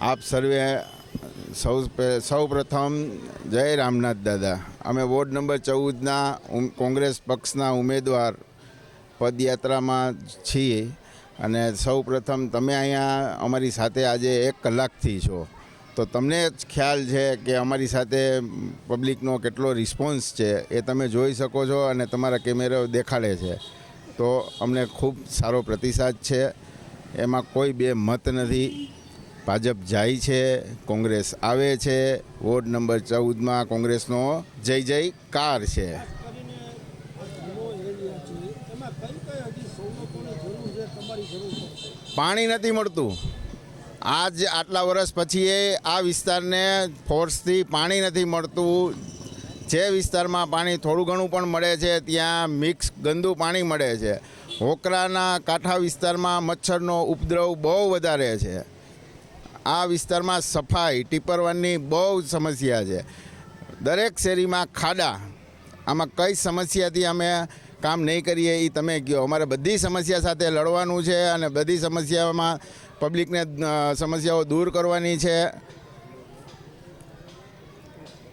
આપ સર્વે સૌ પ્રથમ જય રામનાથ દાદા। અમે વોર્ડ નંબર 14ના કોંગ્રેસ પક્ષના ઉમેદવાર પદયાત્રામાં છીએ અને સૌ પ્રથમ તમે અહીંયા અમારી સાથે આજે 1 કલાકથી છો, તો તમને જ ખ્યાલ છે કે અમારી સાથે પબ્લિકનો કેટલો રિસ્પોન્સ છે એ તમે જોઈ શકો છો અને તમારા કેમેરા દેખાડે છે। તો અમને ખૂબ સારો પ્રતિસાદ છે, એમાં કોઈ બે મત નથી। ભાજપ જાય છે, કોંગ્રેસ આવે છે। વોર્ડ નંબર 14માં કોંગ્રેસનો જય જયકાર છે। પાણી નથી મળતું। આજ આટલા વર્ષ પછી આ વિસ્તારને ફોર્સથી પાણી નથી મળતું। જે વિસ્તારમાં પાણી થોડું ઘણું પણ મળે છે ત્યાં મિક્સ ગંદુ પાણી મળે છે। હોકરાના કાંઠા વિસ્તારમાં મચ્છરનો ઉપદ્રવ બહુ વધારે છે। આ વિસ્તારમાં સફાઈ ટીપરવાની બહુ સમસ્યા છે। દરેક શેરીમાં ખાડા। આમાં કઈ સમસ્યાથી અમે કામ નહીં કરીએ એ તમે કહો। અમારે બધી સમસ્યા સાથે લડવાનું છે અને બધી સમસ્યામાં પબ્લિકને સમસ્યાઓ દૂર કરવાની છે।